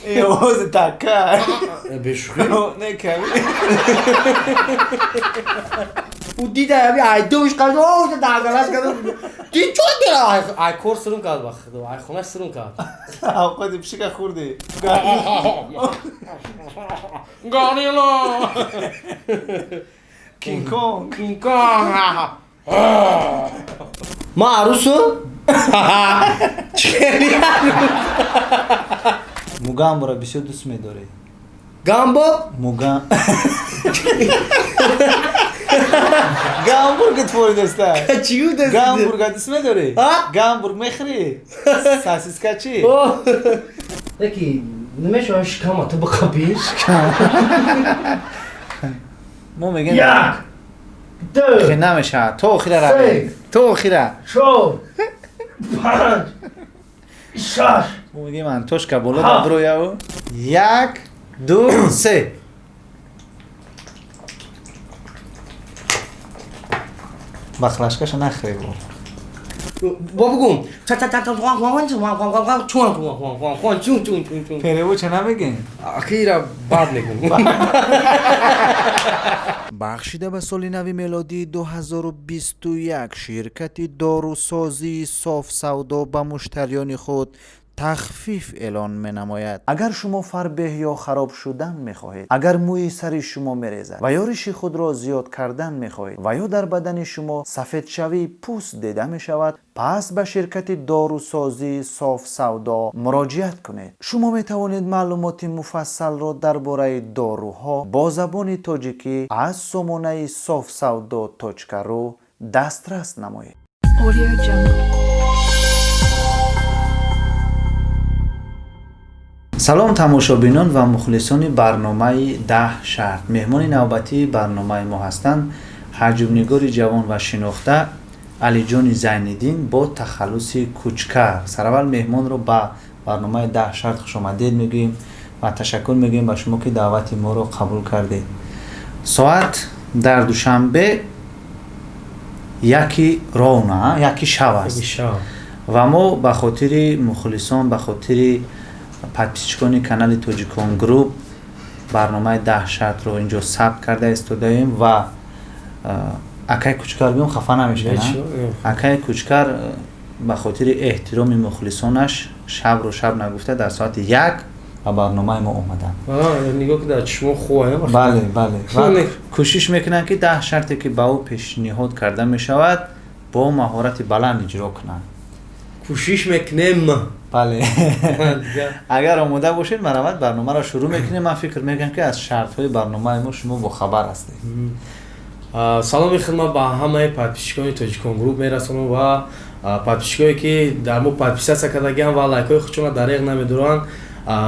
این آواز تکر بشوخی نه کمی او دیده همی ای دوش قبل اوه درگلاس کردم دی چون دیره ای کور سرم کرد بخد ای خونش سرم کرد خودی پشکه خوردی گانیلا کینگ کونگ کینگ کونگ ما عروسو چلی موگام برا بسیار دوست می‌داری گامبو موگام گامبورگ تفوری دسته چیو دستی گامبورگ دوست می‌داری ها؟ گامبورگ می‌خوری ساسیسکا چی یکی نمیشه شکم تو بخوابیش ما میگیم یک دو خیلی نمیشه تو خیلی روی تو خیلی چهار پنج شش ما میگیم انتوش که بالا برو یاو یک دو سه بخلاشکش نخری بود بابا تا تا تا تا وان چون پیرو چه نمیگیم اخیرا بعد میگم بخشیده به سال نو میلادی 2021 شرکت داروسازی صاف سودا به مشتریان خود تخفیف اعلان می نماید. اگر شما فربه یا خراب شدن می خواهید، اگر موی سر شما می ریزد و یا ریش خود را زیاد کردن می خواهید و یا در بدن شما سفید شوی پوست دیده می شود، پس به شرکت داروسازی صاف سودا مراجعت کنید. شما می توانید معلومات مفصل را درباره داروها با زبان تاجیکی از سامانه صاف سودا .ru دسترس نمایید. Audio Jungle. سلام تماشابینان و مخلصان برنامه 10 شرط. مهمان نوبتی برنامه ما هستند حجب‌نگار جوان و شناخته علی جان زین‌الدین با تخلص کوچکر. سرول مهمان رو به برنامه 10 شرط خوش آمدید میگیم و تشکر میگیم به شما که دعوت ما رو قبول کردید. ساعت در دوشنبه یکی رونه یکی شب است و ما به خاطر مخلصان به خاطر پادپیچکان کانال توجیکان گروپ برنامه 10 شرط رو اینجا ثبت کرده استودیم و اکای کوچکر بیام خفه نمیشه نه؟ اکای کوچکر به خاطر احترام مخلصانش شب رو شب نگفته در ساعت 1 و برنامه ما اومدن. نگاه که در چشم خواه بله و کوشش میکنن که 10 شرطی که به او پیشنهاد کرده میشود با مهارت بلند اجرا کنن. کوشش میکنیم. بله اگر آماده باشید مرامت برنامه را شروع میکنیم. من فکر میکنم که از شرط های برنامه ما شما با خبر هستید. سلام خدمت به همه پادپیچکان توجیکان گروپ میرسونم و پادپیچکایی که در مو پادپیسیاسیا کردگان و لایکای خودشون دریغ نمیدارن.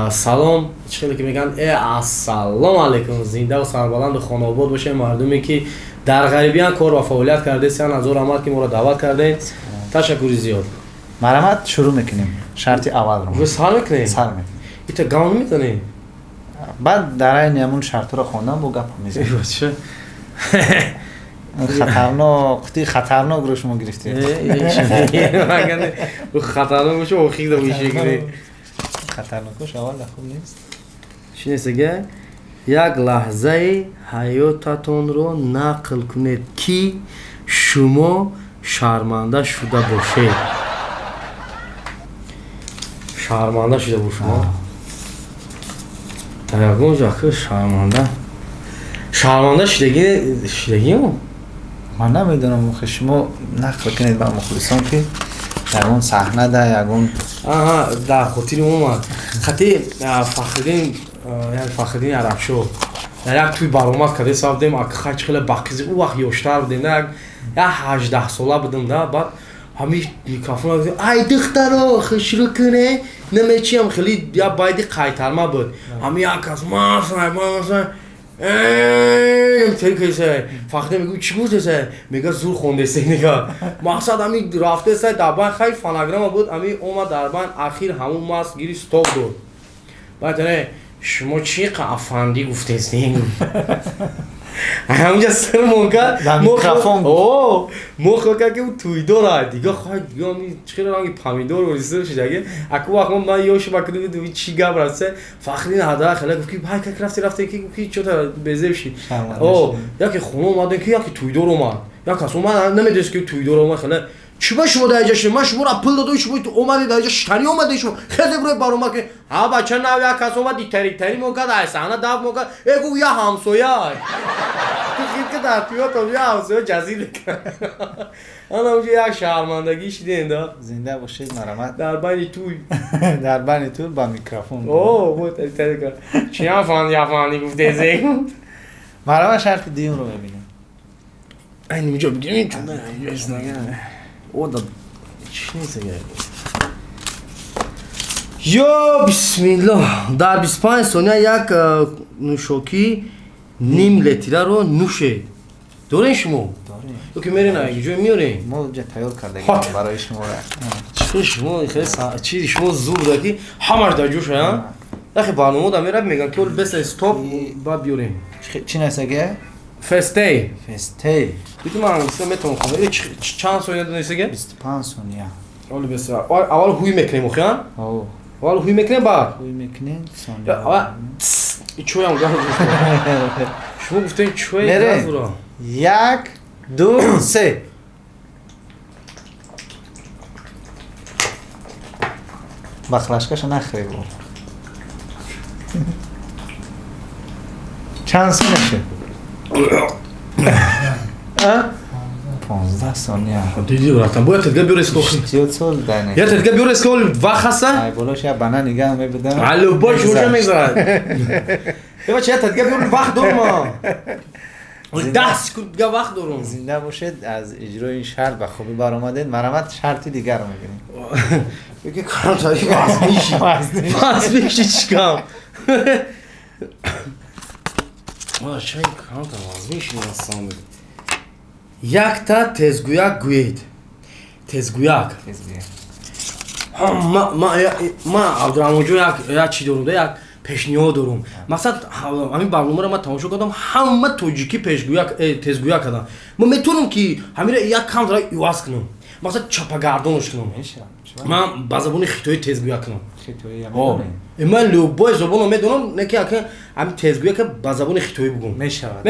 سلام چخیلی که میگن السلام علیکم، زنده و سربلند و خانه آباد باشه مردمی که در غریبیان کار و فعالیت کرده سیان از احمد که ما را دعوت کردین. تشکر زیاد. مرامت شروع میکنیم. شرط اول رو سر میکنیم. ایتا گاون میتونی بعد در این همون شرط رو خوندم با گپ میزنیم. خطرناک رو شما گرفتید. خطرناک باشه و خیلی باشه گیری. خطرناکش اول خوب نیست. چی نیست گه؟ یک لحظه حیاتتون رو نقل کنید که شما شرمنده شده باشید. شرمنده شده باشید. در اونجا که شرمنده شدگی من نمیدونم شما نقل کنید به مخلصان که در اون صحنه در یکون در خاطر اومد خطی فخردین عربشو در یک توی برآمد کرده سافتیم اگه خیلی خیلی باقیزی او وقت یوشتر بودیم یک 18 ساله بودیم ده بعد همی میکروفون رو گفتیم ای دخترا شروع کنه نمیچی هم خیلی یا بایدی قایترما بود همی یک از ما تری کیسه فقط میگو چی گوشته میگه زور خونده سی نگاه مقصد همی رفته سه دربان خیلی فاناگرام بود همی اومد دربان اخیر همون ماست گیری ستاپ داد بعد شما چی افندی گفته استین همونجا سر موقع در میکروفون مخ که اون تویدار دیگه خواهد دیگه همی چخیره رنگی پامیدور وریسته بشه جگه اکو وقت من یوش بکنه دوی چی گب رسته فخرین هده خیلی گفت که بای که رفته که چطور بزه بشی یکی خونه اومده که یکی تویدار اومد یک کس اومد نمیدونست که تویدار اومد خیلی چی با شما در اینجا من شما را پل دادم شما اومدی در اینجا شتری اومده شما خیلی برای بار اومد که ها بچه نو یک کس اومد تری موقع در سحنه دف موقع اگو یا همسویه تو خیلی که در پیوت هم یا همسویه جزیره کرد انا اونجا یک شرمندگی شده انده زنده باشید مرحمت در بین توی در بین توی با میکروفون بود تری کرد چی هم فانی گفته زیم مرحمت شرط دیون رو ببینیم این اینجا بگیریم چون در اینجا است نگه او دا چی نیست اگر یا بسم الله در 25 ثانیه یک نوشاکی نیم لیتره رو نوشه دارین شما؟ داریم تو که میرین اگه جای میارین ما اونجا تیار کرده برای شما چه شما خیلی چیزی شما زور داری همش در جوش ها اخی برنامه دا میرم میگن که بس استاپ با بیارین چی نیست اگه؟ فستی بیدی من انگلیسی میتونم خونم چند ثانیه دونیست اگه؟ 25 ثانیه اول بس اول هوی میکنیم اخیان؟ اول هوی میکنیم بعد؟ هوی میکنیم ثانیه اول این چوی هم گاه شما گفته این چوی گاه برا 1 2 3 بخلشکش نخری بود چند ثانیه شد؟ 15 ثانیه دیدی براتم باید تدگاه بیور اسکول زیاد سال دنه یا تدگاه بیور اسکول وقت هسته؟ ای بالاش یا بنا نگه همه بدم علو باش روشه میگذارد یه بچه یا تدگاه بیور وقت دارم 10 سکوت دیگه وقت دارم زنده باشید از اجرای این شرط به خوبی برآمدید مرحمت شرطی دیگر رو میبینیم بگه کارم تایی باز میشی چیکم ما چای کارم تا باز میشی نستان بگه یک تا تزگویک گوید تزگویک ما عبدالرحمن جو یک چی دارم یک پیشنیاد دارم مثلا همین برنامه رو من تماشا کردم همه توجیکی تزگویک کردم من میتونم که همین یک کم داره ایواز کنم مثلا چپاگردانش کنم من با زبان خیتوی تزگویک کنم خیتوی هم من لوبای زبان رو میدونم نکه اکه همین تزگویک که با زبان خیتوی بگم میشود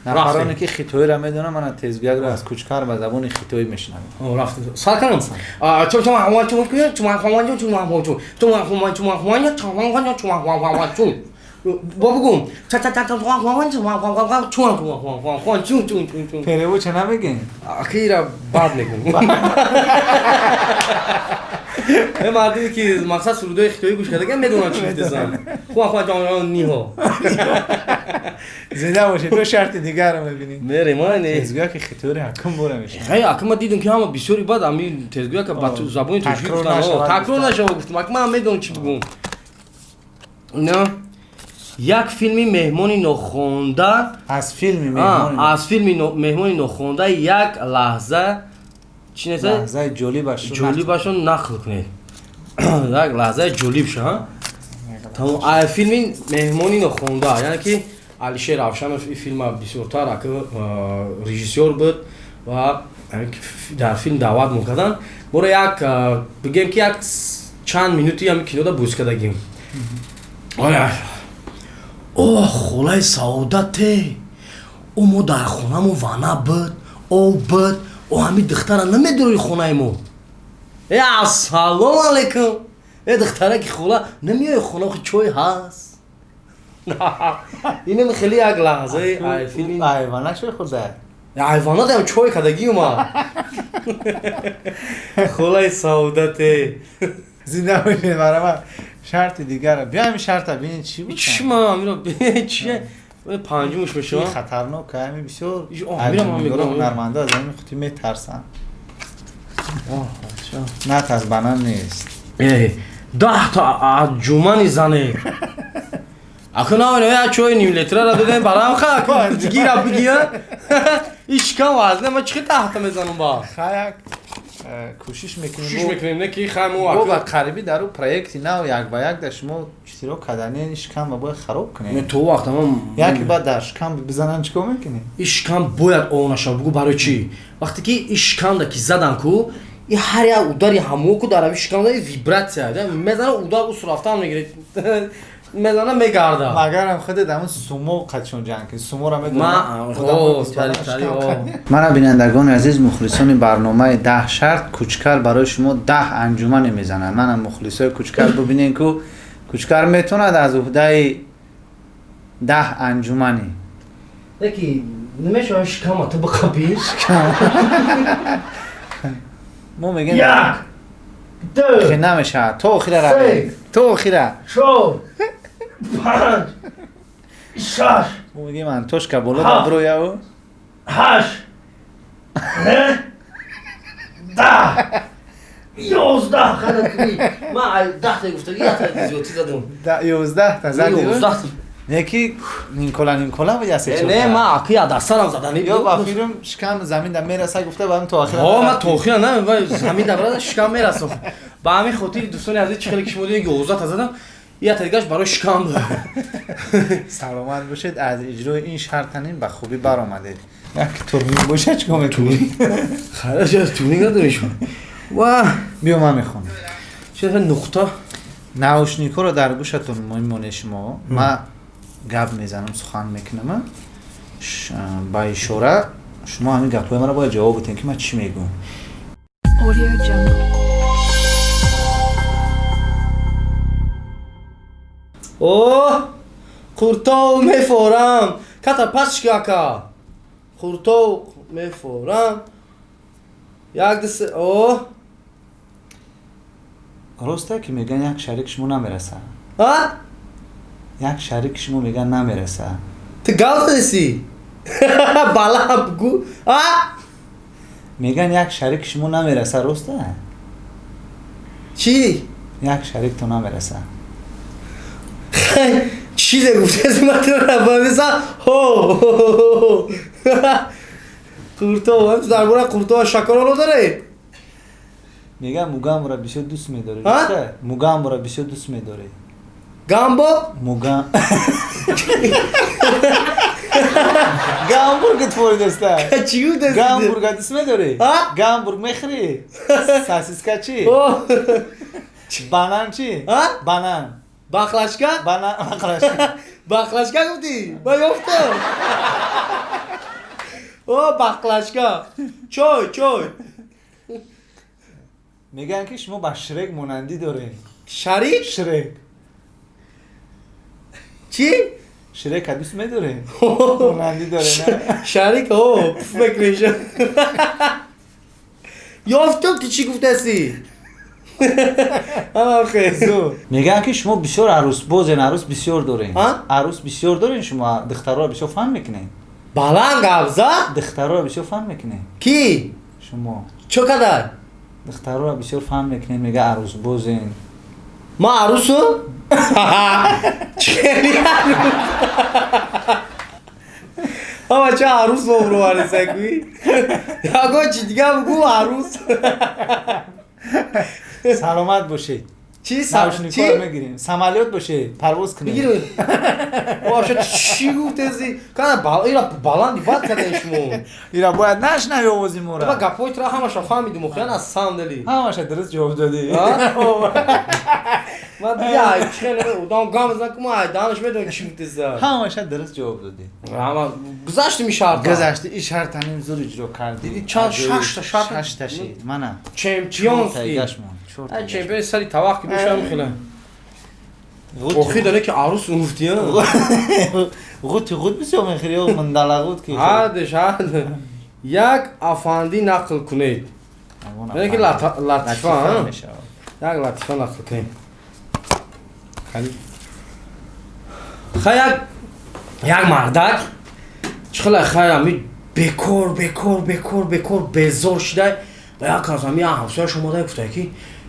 نفرانی که خیتوی رو میدونم من تزگویک رو از کوچکار با زبان خیتوی میشنم رفت سال کنم چون بابا پیرو چه نمیگین؟ اخیرا بعد میگم این مردمی که مقصد سرودای خیتوی گوش کرده میدونن چی میدونن خواه جان نیها زنده باشید تو شرط دیگر رو میبینید میره مانه تزگویک که خیتوی حکم بوره میشه خیلی حکم دیدم که همه بسیاری بعد همین تزگویک که با زبانی توجیه گفتن تکرار نشود گفتم اکه من میدونم چی بگم نه یک فیلمی مهمانی نخونده از فیلمی مهمانی نخونده یک لحظه چی نیست؟ لحظه جولیبشون نقل کنید یک لحظه جولیبش ها تمام فیلمی مهمانی نخونده یعنی که علیشه روشن این فیلم بسیارتر که رژیسور بود و در فیلم دعوت میکردن برای یک بگیم که یک چند مینوتی هم کینو دا بوز کردگیم اوه خولای سعادته او ما در خونه مو وانه بود او بود او همین دختره نمیدوری خونه مو یا سلام علیکم ای دختره که خوله نمیای خونه خود چوی هست اینم خیلی یک لحظه فیلم ایوانه چوی خورده ایوانه دیم چوی کدگی اومد خولای سعادته زنده باشید برای شرط دیگر رو بیایم شرط رو ببینید چی بود؟ چی ما میرم ببینید چیه؟ پنجمش میشه این خطرناک همین بسیار میرم هم میگم هنرمنده از این خودی میترسن نه ترس بنان نیست 10 تا جومانی زنه اخو نه چوی نیم لیتره را دادن برام خواهد دیگی را بگیه ایش کم وزنه ما چی 10 تا میزنم با خیلی کوشش کوشش میکنیم میکنیم نه که خیلی با مو قریبی در اون پروژه نو یک به یک در شما اشتراک کردن شکم و باید خراب نه کنیم تو وقت هم یکی بعد در شکم بزنن چیکار میکنی ишкам бояд онаша бугу барои чӣ вақте ки ишкамда ки задан ку и ҳар як удари ҳамо ку дар ишкамда вибратсия мезана удар ус рафтан мегирад мезана мегарда مگر هم خودت همون سومو قدشون جنگ کنی سومو را میدونی من بینندگان عزیز مخلصان برنامه 10 شرط کوچکر برای شما 10 انجمن میزنن منم مخلصای کوچکر ببینین که کوچکر میتوند از عهده 10 انجمنی یکی نمیشه اشکام تو بخوابی ما میگیم یک دو خیلی نمیشه تو خیلی روی تو خیلی چهار پنج شش ما میگیم انتوش که بالا برو یاو هشت نه ده 11 خدمتی من 10 تا گفتم 1 تا زیادی زدم 11 تا زدی 11 تا یکی نینکولا و یاسه چوب نه ما اکی دستم زدن یا با فیلم شکم زمین در میرسه گفته بعدم تو آخر ها من تو آخر نه زمین در برای شکم میرسم با همین خاطر دوستان عزیز چه خیلی کشمودی 11 تا زدم یه تا دیگهش برای شکم سلامت باشید از اجرای این شرطنین به خوبی برآمدید یک تورنین باشه چیکار میکنی خیلی از تورنین نداریشون و بیا من میخونم چه نقطه ناوشنیکو رو در گوشتون میمونه شما من گپ میزنم سخن میکنم با اشاره شما همین گپای من رو باید جواب بدین که من چی میگم Audio Jungle. اوه خورتو میفورم کتا پشکاکا خورتو میفورم یک دست اوه راسته که میگن یک شریک شما نمیرسه ها یک شریک شما میگن نمیرسه تو گاو دستی بالا بگو ها میگن یک شریک شما نمیرسه راسته چی یک شریک تو نمیرسه چیزی گفته از من تو نفهمیدم هو قورتو هم در باره قورتو شکر داره میگن موگام را بسیار دوست میداره راسته موگام را بسیار دوست میداره گامبو موگام گامبورگ تفوری دسته چی بود دستی گامبورگ دوست میداره ها گامبورگ میخری ساسیسکا چی بانان چی ها بانان باخلاشکا بانان باخلاشکا گفتی با یافتم او باخلاشکا چوی میگن که شما با شرک مانندی داره شریک شرک چی شرک دوست میداره مانندی داره نه شریک او فکرش یافتم تو چی گفتی آخه میگن که شما بسیار عروس بازن عروس بسیار دارین ها؟ عروس بسیار دارین شما دخترها بسیار فهم میکنین بلنگ ابزا دخترها بسیار فهم میکنین کی شما چه قدر دخترها بسیار فهم میکنین میگه عروس بازن ما عروسو چلی عروس اما چه عروس با برو عروسه کوی یا گو چی دیگه بگو عروس سلامت باشید چی چی میگیریم سمالیات باشه پرواز کنیم بگیریم باشه چی گفته زی کنه اینا بلندی بد کرده شما اینا باید نشنوی آوازی با مورا گپای تو همش فهمیدیم خیلی از صندلی همش درست جواب دادی من دیگه خیلی اودام گام زدم که ما دانش میدونم چی گفته زد همش درست جواب دادی اما گذاشتی میشارتا گذشته این شرط همین زور اجرا کردی چند شش تا شرط شش تا شید منم چمپیونز چمپیون سری توقع که میشم خیلی اوخی داره که عروس مفتی ها غوت بسیار میخوری و مندلغوت که حدش یک افندی نقل کنید یعنی که لطیفه ها یک لطیفه نقل کنید خیلی یک مردک خیلی همی بکر بزار شده و یک از همی همسایه شما ده گفته که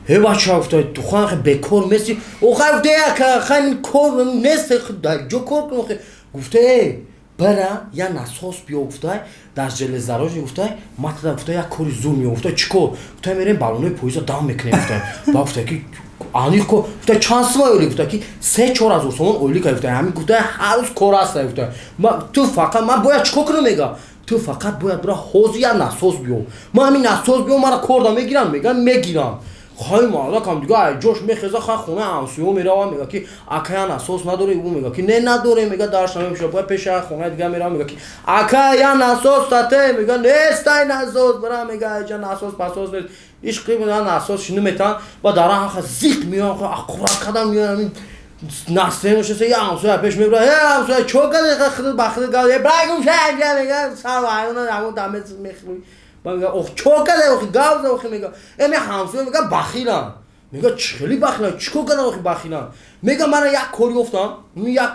هی بچه ها گفته تو خواهن خیلی بکر مثلی او خیلی گفته که خیلی کر نیست در جو کر کنه گفته бара я насос биёфтай дар железнодорожи гуфтай матда гуфтай як кори зур меофтай чикор гуфтай мерем балонои поезда дам мекунем гуфтай ба гуфтай ки аниқ ко гуфтай чанд сомон ойлӣ гуфтай ки 3-4 сомон ойлӣ кай гуфтай ҳамин гуфтай ҳар рӯз кор аст гуфтай ту фақат ман бояд чикор кунам мега ту фақат бояд бира ҳозир як насос биё ман ҳамин насос биё мара корда мегирам мегам мегирам خواهی مالا کم دیگه ای جوش میخزه خواه خونه همسویو میره میگه که اکا ناسوس نداره او میگه که نه نداره میگه درش نمیشه باید پیش خونه دیگه میره میگه که اکا یا ناسوس تاته میگه نیست ای ناسوس برا میگه ایجا ناسوس پاسوس نیست ایش قیب ناسوس شنو میتن با دارن خواه زیق میان خواه اقرار کدم میان ناسته میشه یا همسویو پیش میبره یا همسویو چوکه خود بخده گل یه برگم شد میگه سر وعیونه همون دمه میخوی میگه اوه چوکله اوه گاوز اوه میگه امی همسوی میگه بخیلم میگه خیلی بخیلم چیکار کنم اوه بخیلم میگه من یک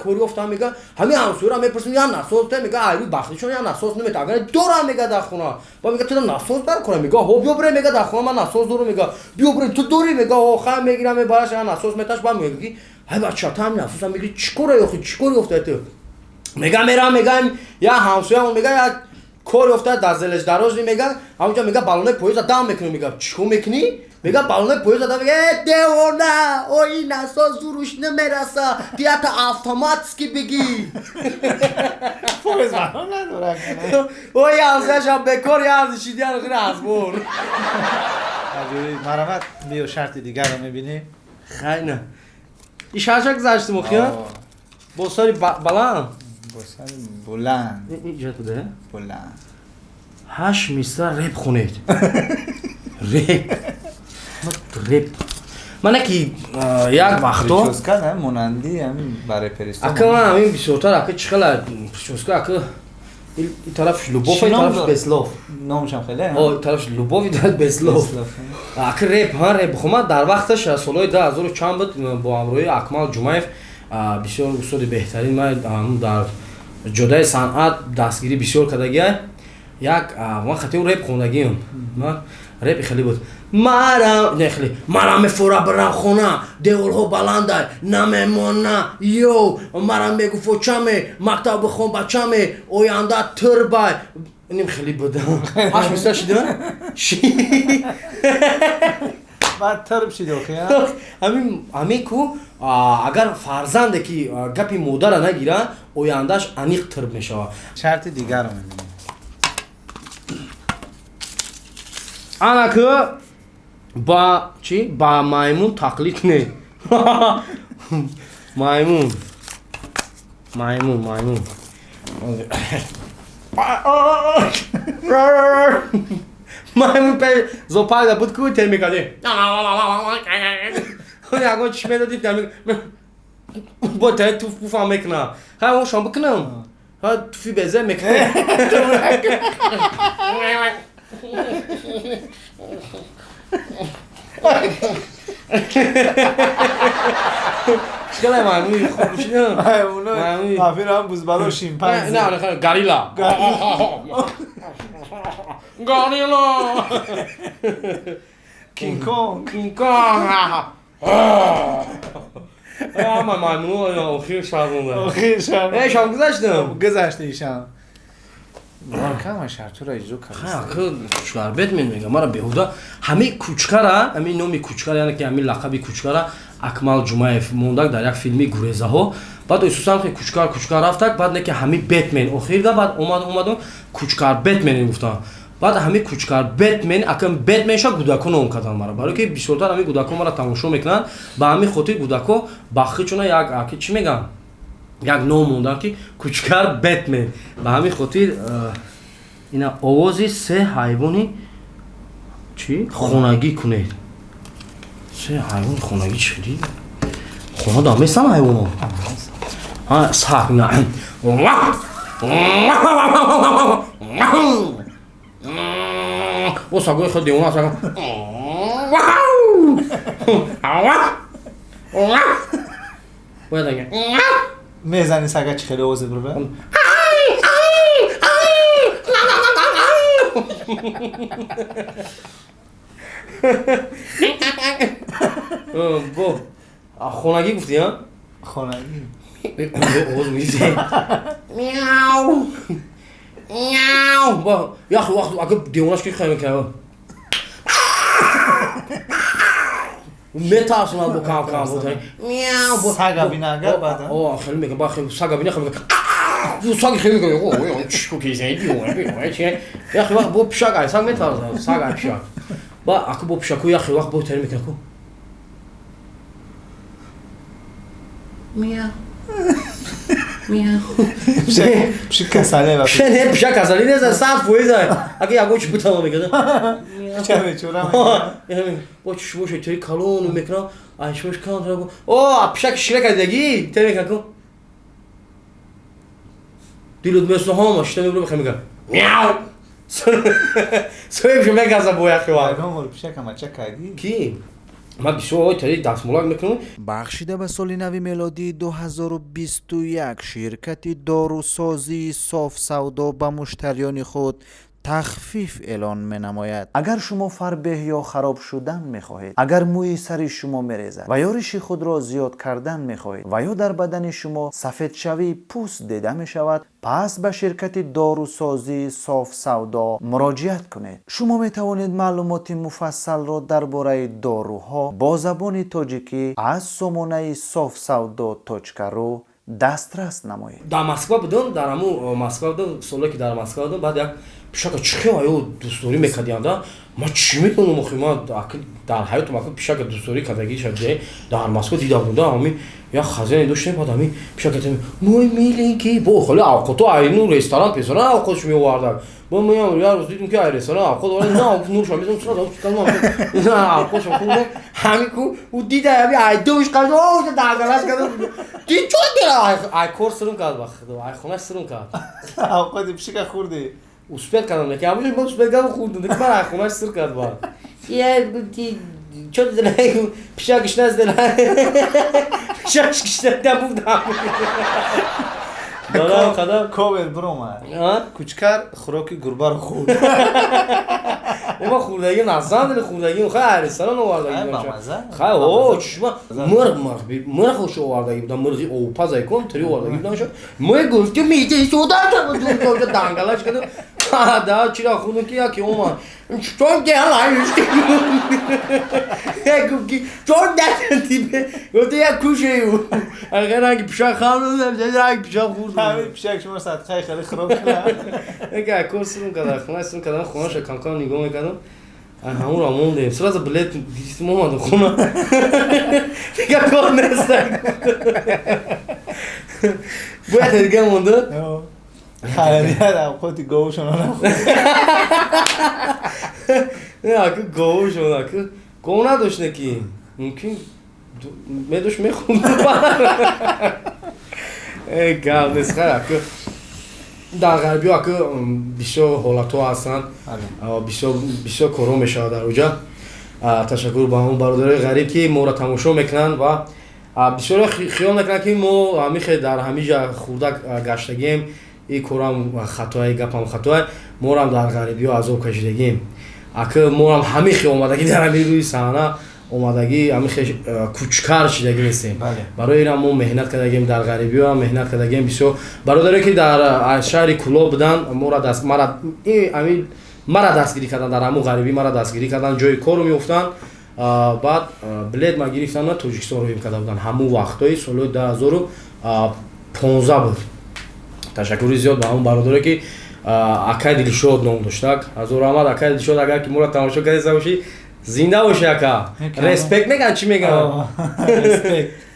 کاری افتم میگه همین همسوی را میپرسم یا ناسوس ته میگه ایو بخیل چون یا ناسوس نمیته اگر دورم میگه در خونه با میگه تو ناسوس بر کنه میگه هو بیا بره میگه در خونه من ناسوس دورم میگه بیا بره تو دوری میگه اوه خام میگیرم بالاش یا ناسوس میتاش با میگه های بچه تا همین ناسوس میگه چیکار افته تو میگه میرم میگه یا همسوی هم میگه کاری افتاد در ژلezhdорожный میگه همونجا میگه بالون پویز دام میکنه میگه چیکار میکنی میگه بالون پویز دام میگه دیوانه او این ناسوس زورش نمیرسه بیات اتوماتیکی بگی پویز بالون نداره او یازش هم بکار یازش دیگر خیلی ازبور مرامت بیو شرط دیگر رو میبینی خیلی نه این شرشک گذاشتیم اخیان با ساری بلند بسیار بلند اینجا تو ده؟ بلند 8 میستر ریپ خونید ریپ من اکی یک وقتا پریچوسکا نه مونندی همین برای پریستان اکا من همین بیشتر اکا چخلا پریچوسکا اکا این طرفش لوبوف این طرفش بسلوف نامش هم خیلی این طرفش لوبوف این طرف بسلوف اکا ریپ ها ریپ خب من در وقتش سالهای 2000 چند بود با همراهی اکمال جمعیف بسیار استاد بهترین من در جدای صنعت دستگیری بسیار کردگی یک من خطیو ریپ خوندگیم من ریپ خیلی بود مرا میفوره برم خونه دیولها بلنده نمیمونه یو مرا میگو فوچمه مکتب بخون بچمه اوینده تربای اینم خیلی بود هاش میسته شده بعد ترب شده اوخیه همین کو اگر فرزنده که گپی مادر نگیره اویندهش انیق ترب میشه شرط دیگر رو میبینیم انا که با مایمون تقلید نه مایمون مایمون به زوپای دا بود که تر میکرده یکو چشمه دادی تر میکرده با تر توف بفهم میکنه ها اون شام بکنم ها توفی بزه میکنه چقدر مایمونی خوب بشید مایمونی مافیر هم بوزبالو شیمپانزی نه نه گاریلا کینگ کونگ اما مایمون آخیر شب شام گذشته ایشان کم شرط رو اجرا کرد کوچکار بتمن میگه مرا بهودا همه کوچکارا همین نومی کوچکار یعنی که همین لقبی کوچکارا اکمال جمعیف موندک در یک فیلمی گوریزه ها بعد اساسا که کوچکار رفتک بعد نه که همین بتمن اخیر دا بعد اومدن کوچکار بتمن گفتن بعد همین کوچکار بتمن اکم بتمن شا گوداکو نام کردن مرا برای که بیشتر همین گوداکو مرا تماشا میکنن با همین خاطر گوداکو باخی چونه یک چی میگن یک نام موندن که کوچکار بتمن با همین خاطر اینا آوازی سه حیوانی چی؟ خونگی کنه سه حیوان خونگی چی؟ خونه دامه سم حیوان ها ساک نه او ساگوی خود دیونا ساگو باید اگه میزنی سگه چی خیلی آوازه برو به؟ خونگی گفتی ها؟ خونگی آواز میزه میاو میاو با یا وقت اگه دیوانش کی خیلی میکنه میترسم با کام بود میاو سگ بینگر بعد خیلی میگم با خیلی سگ بینه خیلی میگم سگ خیلی میگم اوه چیکو کیسه دیوانه چیه یا خیلی وقت با پیشاگ سگ میترسم سگ پیشاگ با اگه با پیشاگو یا خیلی وقت با تری میکنه میاو میاو پیش کساله و نه پیش کسالی نیست صاف ویزه اگه یگو چی بودم میگه چه میچورم با چشموش توی کالون میکنه آیشوش کام رو اوه پیش کشیله کردگی تری میکنه دیلود مثل همش تمی برو بخیر میگه میاو سوی میگه از ابو اخی وای مول پیش کما چه کردی کی ما بیشو تری دستمال میکنم بخشیده به سال نو میلادی 2021 شرکت داروسازی صاف سودا به مشتریان خود تخفیف اعلان می نماید. اگر شما فربه یا خراب شدن می خواهید، اگر موی سر شما می ریزد و یا ریش خود را زیاد کردن می خواهید و یا در بدن شما سفید شوی پوست دیده می شود، پس به شرکت داروسازی صاف سودا مراجعت کنید. شما می توانید معلومات مفصل را درباره داروها با زبان تاجیکی از سامانه صاف سودا .ru دسترس نمایید. در مسکو بودم در همون مسکو بودم سالی که در مسکو بودم بعد یک پیشک چخی آیو دوستوری میکردیم دا ما چی میکنم مخی ما در حیات ما پیشک دوستوری کردگی شده در مسکو دیده بودم همی یا خزانه داشتیم بعد همی پیشک کردیم موی میلینکی با خاله اوقاتو اینو رستوران پیسران اوقاتش میوردن با میام یا روز دیدم که ای رستوران اوقات ولی نه نور شما میذارم چرا کلام نه اوقاتش خوبه همین کو و دیده همی ای دوش کرد او داغلاش کرد دی چون دیره ای کورس سرم کرد بخدا ای خونه سرم کرد اوقات پیشک خوردی успех кардам ки амиш мо успех кардам хурдам дик ман ахунаш сир кард ба я ти чо дилай пишакиш наздила пишакиш киштадам будам дорам қадам ковер брома кучкар хуроки гурбар хурд ма хурдаги насандил хурдаги хай ресторан овардаги ба маза хай о чишма мург шо овардаги будам мурги овпазай кон три овардаги будам шо мо гуфти миди содан ду дангалаш кадам да чира хуну ки яки ома чон гелай ишти я гуфти чон дат тибе гуфти я кушаю агар аги пиша ханум дад пиша хурд همین پیشک شما صدقه خیلی خراب کرد اگه کورسون کردم خونه سون کردم خونه‌ش کانکان نگاه میکردم همون را موندیم سراز بلیت دیدم اومدم خونه دیگه کار نستم باید دیگه مونده خیلی هم خودی گوشون رو نخورد نه اگه گوشون اگه گو نداشت نکی ممکن میدوش میخوندم ای گل نیست خیلی اگه در غربی ها که بیشتر حالت ها هستن بیشتر کارو میشه در اونجا تشکر با همون برادرای غریب که ما را تماشا میکنن و بیشتر خیال میکنن که ما همیشه در همیجا خورده گشتگیم این کارم خطای گپم خطای ما را در غربی ها عذاب کشیدگیم اگه ما را همیشه اومدگی در همین روی صحنه اومدگی همیشه کوچکار شدگی نیستیم برای اینا ما مهنت کردگیم در غریبی ها مهنت کردگیم بسیار برادری که در شهر کلو بودن مرا دستگیری کردن در همون غریبی مرا دستگیری کردن جای کار رو میافتن بعد بلد ما گرفتن و تاجیکستان رو کرده بودن همون وقتای سال 2015 بود تشکر زیاد به همون برادری که اکای دلشاد نام داشتک از رحمت اکای دلشاد اگر که ما را تماشا کردید باشی زنده باشه اکا ریسپکت میگن چی میگن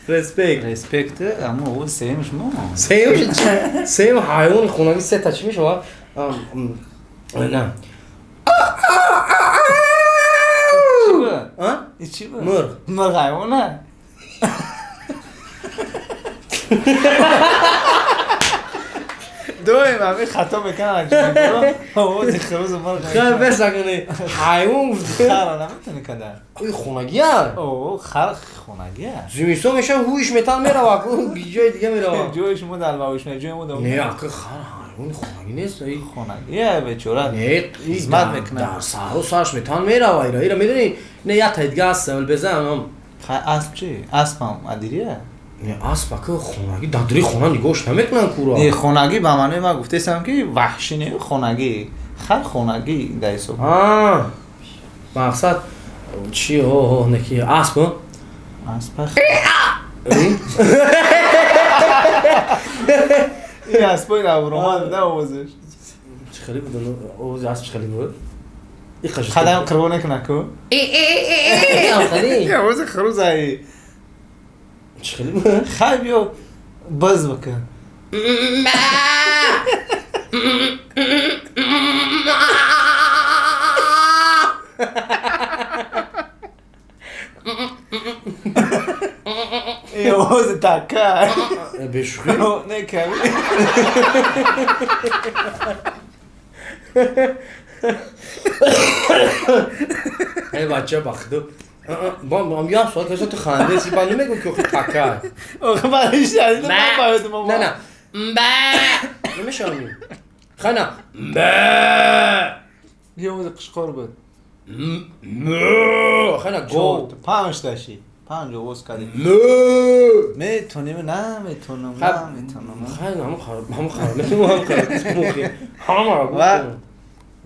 ریسپکت اما او سیمش ما سیم حیوان خونگی سه تا چی میشه نه چی بود؟ مرغ حیوانه دویم همین خطا بکنن آوازی خروز مرغ خیلی بسکنه حیوان بوده خرا نمیتونه کدن اوی خونگی هست اوه خر خونگی هست زمیستان میشه هویش میتن میره و جای دیگه میره جویش مدل و هویش میره جوی مدل نه اکه خر حیوان خونگی نیست خونگی هست بیچوره نه خدمت میکنه در سر و سرش میتن میره و ایره میدونی نه یه تا دیگه هست بزن اسب چی؟ اسب هم ادیریه؟ اسب که خونگی دادری خونه نگاش نمیکنن کورا. این خونگی به معنی ما گفتم که وحشی نه خونگی خر خونگی در حساب. مقصد چی نکی اسب؟ اسب این اسبای نورومند نه آوازش چه خیلی بود آواز اسب چه خیلی بود؟ قدم قربانه کنه کو خیلی آواز خروز ای چه خیلی بود؟ خیلی بیا باز بکن این آواز تکر بشوخی؟ نه کمی ای بچه بخدو با یه سوال که تو خنده سی من نمیگم که تکر آخه برای شدید من باید ماما نه نمیشه همین خیلی یه آواز قشقار بود خیلی گو پنج داشتی پنج آواز کردی میتونیم نه میتونم خیلی همون خراب و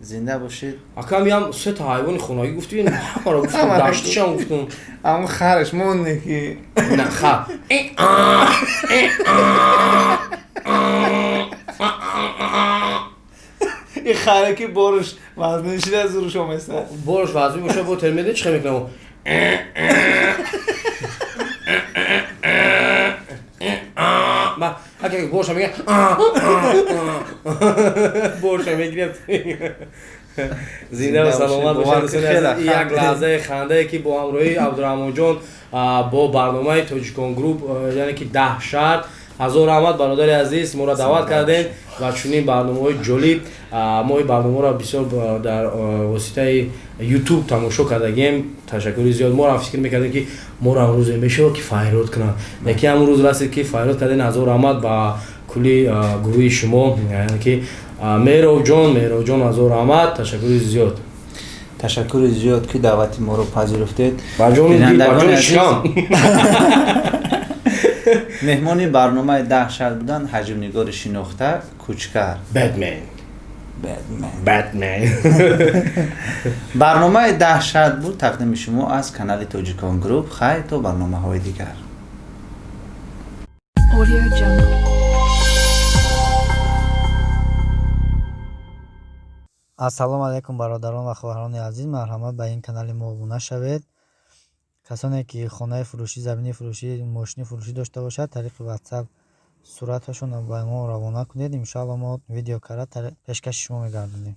زنده باشید اکم هم سه تا حیوان خونگی گفتی همه را گفتم دشتیش هم گفتم اما خرش مونده که نه خر این خره که برش وزنشید از روش آمسته برش وزنی باشه با ترمیده چه میکنم اگه برش هم میگه برش هم میگه زنده و سلامت باشید یک لحظه خنده که با همراهی عبدالرحمن جان با برنامه توجیکون گروپ یعنی که 10 شهر حضور احمد برادر عزیز ما را دعوت کردین و چنین برنامه‌های جالب ما این برنامه را بسیار در واسطه یوتیوب تماشا کردیم. تشکر زیاد. ما را فکر می‌کردیم که ما را امروز میشه که فایرات کنن یکی امروز رسید که فایرات کردین حضور احمد با کلی گروه شما یعنی که مهرو جان حضور احمد تشکر زیاد. تشکر زیاد که دعوت ما رو پذیرفتید. با جان شام مهمانی برنامه 10 شهر بودن حجم نگار شناخته کوچکر بتمن برنامه 10 شهر بود تقدیم شما از کانال توجیکون گروپ. خیر تا برنامه های دیگر. Audio Jungle. ассалому алайкум бародарон ва хоҳарони азиз, марҳамат ба ин канали мо обуна шавед. касоне ки хонаи фурӯшӣ, замини фурӯшӣ, мошини фурӯшӣ дошта бошад, тариқи ватсап сураташон ба мо равона кунед. иншоалло мо видеокара пешкаши шумо мегардонем.